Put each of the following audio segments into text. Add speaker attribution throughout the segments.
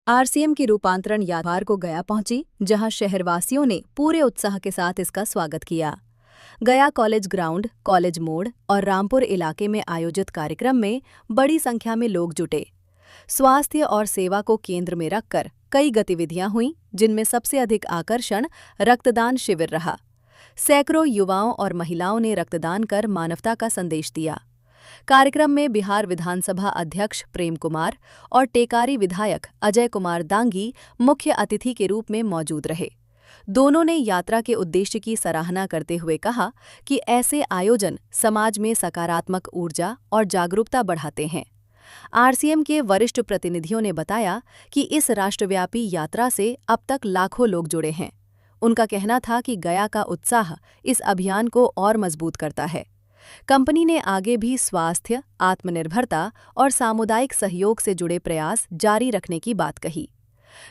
Speaker 1: RCM की रूपांतरण यात्रा को गया पहुंची, जहां शहरवासियों ने पूरे उत्साह के साथ इसका स्वागत किया। गया कॉलेज ग्राउंड, कॉलेज मोड़ और रामपुर इलाके में आयोजित कार्यक्रम में बड़ी संख्या में लोग जुटे। स्वास्थ्य और सेवा को केंद्र में रखकर कई गतिविधियां हुईं, जिनमें सबसे अधिक आकर्षण रक्तदान शिविर रहा। सैकड़ों युवाओं और महिलाओं ने रक्तदान कर मानवता का संदेश दिया। कार्यक्रम में बिहार विधानसभा अध्यक्ष प्रेम कुमार और टेकारी विधायक अजय कुमार दांगी मुख्य अतिथि के रूप में मौजूद रहे। दोनों ने यात्रा के उद्देश्य की सराहना करते हुए कहा कि ऐसे आयोजन समाज में सकारात्मक ऊर्जा और जागरूकता बढ़ाते हैं। आरसीएम के वरिष्ठ प्रतिनिधियों ने बताया कि इस राष्ट्रव्यापी यात्रा से अब तक लाखों लोग जुड़े हैं। उनका कहना था कि गया का उत्साह इस अभियान को और मजबूत करता है। कंपनी ने आगे भी स्वास्थ्य, आत्मनिर्भरता और सामुदायिक सहयोग से जुड़े प्रयास जारी रखने की बात कही।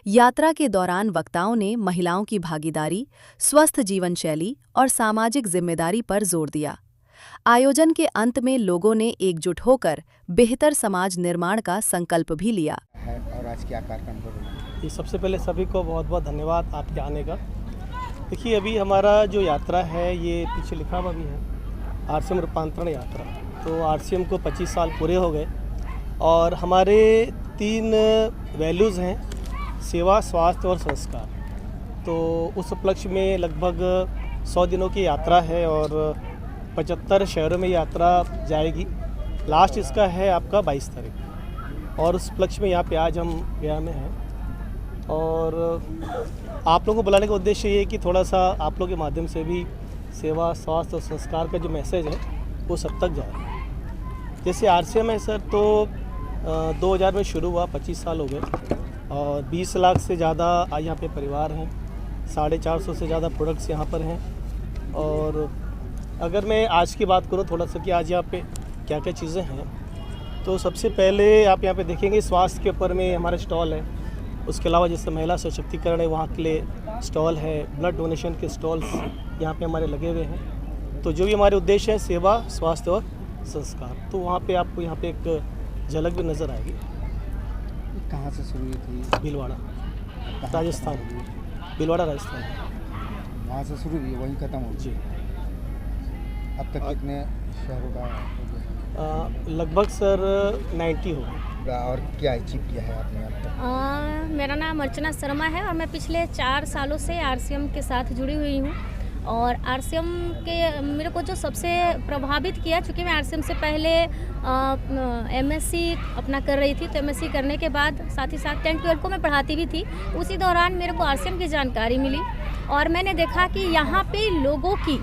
Speaker 1: यात्रा के दौरान वक्ताओं ने महिलाओं की भागीदारी, स्वस्थ जीवन शैली और सामाजिक जिम्मेदारी पर जोर दिया। आयोजन के अंत में लोगों ने एकजुट होकर बेहतर समाज निर्माण का संकल्प भी लिया।
Speaker 2: और आज क्या कार्यक्रम
Speaker 3: ये सबसे पहले सभी को बहुत बहुत धन्यवाद आपके आने का। देखिए, अभी हमारा जो यात्रा है ये पीछे लिखा हुआ भी है, आरसीएम रूपांतरण यात्रा। तो आरसीएम को 25 साल पूरे हो गए और हमारे 3 वैल्यूज़ हैं, सेवा, स्वास्थ्य और संस्कार। तो उस उपलक्ष्य में लगभग 100 दिनों की यात्रा है और 75 शहरों में यात्रा जाएगी। लास्ट इसका है आपका 22 तारीख और उस उपलक्ष्य में यहाँ पे आज हम गया में हैं। और आप लोगों को बुलाने का उद्देश्य ये है कि थोड़ा सा आप लोगों के माध्यम से भी सेवा, स्वास्थ्य और संस्कार का जो मैसेज है वो सब तक जाए। जैसे आरसीएम है सर, तो 2000 में शुरू हुआ, 25 साल हो गए और 20 लाख से ज़्यादा यहाँ पे परिवार हैं, 450 से ज़्यादा प्रोडक्ट्स यहाँ पर हैं। और अगर मैं आज की बात करूँ थोड़ा सा कि आज यहाँ पे क्या क्या चीज़ें हैं, तो सबसे पहले आप यहाँ पे देखेंगे स्वास्थ्य के ऊपर में हमारा स्टॉल है। उसके अलावा जैसे महिला सशक्तिकरण है वहाँ के लिए स्टॉल है, ब्लड डोनेशन के स्टॉल्स यहाँ पे हमारे लगे हुए हैं। तो जो भी हमारे उद्देश्य हैं सेवा, स्वास्थ्य और संस्कार, तो वहाँ पे आपको यहाँ पे एक झलक भी नज़र आएगी।
Speaker 2: कहाँ से शुरू हुई थी?
Speaker 3: भीलवाड़ा, राजस्थान। भीलवाड़ा राजस्थान,
Speaker 2: वहाँ से शुरू हुई, वहीं ख़त्म हो
Speaker 3: जी।
Speaker 2: अब तक कितने शहरों का हो गया?
Speaker 3: लगभग सर 90 हो।
Speaker 2: और क्या अचीव किया है आपने अब तक?
Speaker 4: मेरा नाम अर्चना शर्मा है और मैं पिछले 4 सालों से आरसीएम के साथ जुड़ी हुई हूँ। और आरसीएम के मेरे को जो सबसे प्रभावित किया, चूँकि मैं आरसीएम से पहले एमएससी अपना कर रही थी, तो एमएससी करने के बाद साथ ही साथ 10-12 को मैं पढ़ाती भी थी। उसी दौरान मेरे को आरसीएम की जानकारी मिली और मैंने देखा कि यहाँ पे लोगों की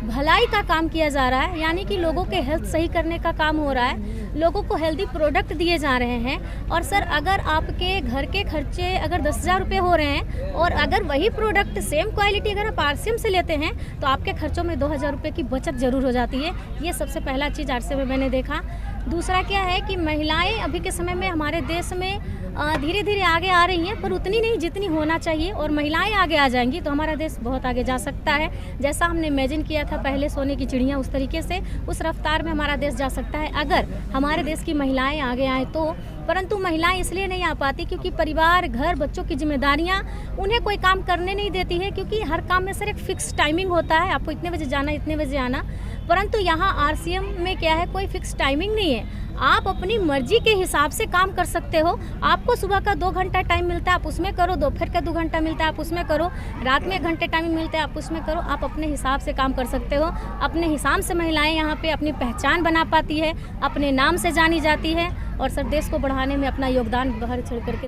Speaker 4: भलाई का काम किया जा रहा है, यानी कि लोगों के हेल्थ सही करने का काम हो रहा है, लोगों को हेल्दी प्रोडक्ट दिए जा रहे हैं। और सर, अगर आपके घर के खर्चे अगर 10,000 रुपये हो रहे हैं और अगर वही प्रोडक्ट सेम क्वालिटी अगर आप आरसीएम से लेते हैं तो आपके खर्चों में 2,000 रुपये की बचत ज़रूर हो जाती है। ये सबसे पहला चीज़ आरसीएम में मैंने देखा। दूसरा क्या है कि महिलाएं अभी के समय में हमारे देश में धीरे धीरे आगे आ रही हैं, पर उतनी नहीं जितनी होना चाहिए। और महिलाएं आगे आ जाएंगी तो हमारा देश बहुत आगे जा सकता है। जैसा हमने इमेजिन किया था पहले सोने की चिड़िया, उस तरीके से उस रफ्तार में हमारा देश जा सकता है अगर हमारे देश की महिलाएं आगे आएँ तो। परंतु महिलाएं इसलिए नहीं आ पाती क्योंकि परिवार, घर, बच्चों की जिम्मेदारियां उन्हें कोई काम करने नहीं देती है, क्योंकि हर काम में सर एक फिक्स टाइमिंग होता है, आपको इतने बजे जाना, इतने बजे आना। परंतु यहाँ आरसीएम में क्या है, कोई फिक्स टाइमिंग नहीं है। आप अपनी मर्जी के हिसाब से काम कर सकते हो। आपको सुबह का 2 घंटा टाइम मिलता है, आप उसमें करो। दोपहर का 2 घंटा मिलता है, आप उसमें करो। रात में 1 घंटे टाइम मिलता है, आप उसमें करो। आप अपने हिसाब से काम कर सकते हो। अपने हिसाब से महिलाएं यहाँ पे अपनी पहचान बना पाती है, अपने नाम से जानी जाती है और सर देश को बढ़ाने में अपना योगदान बढ़ा चढ़ करके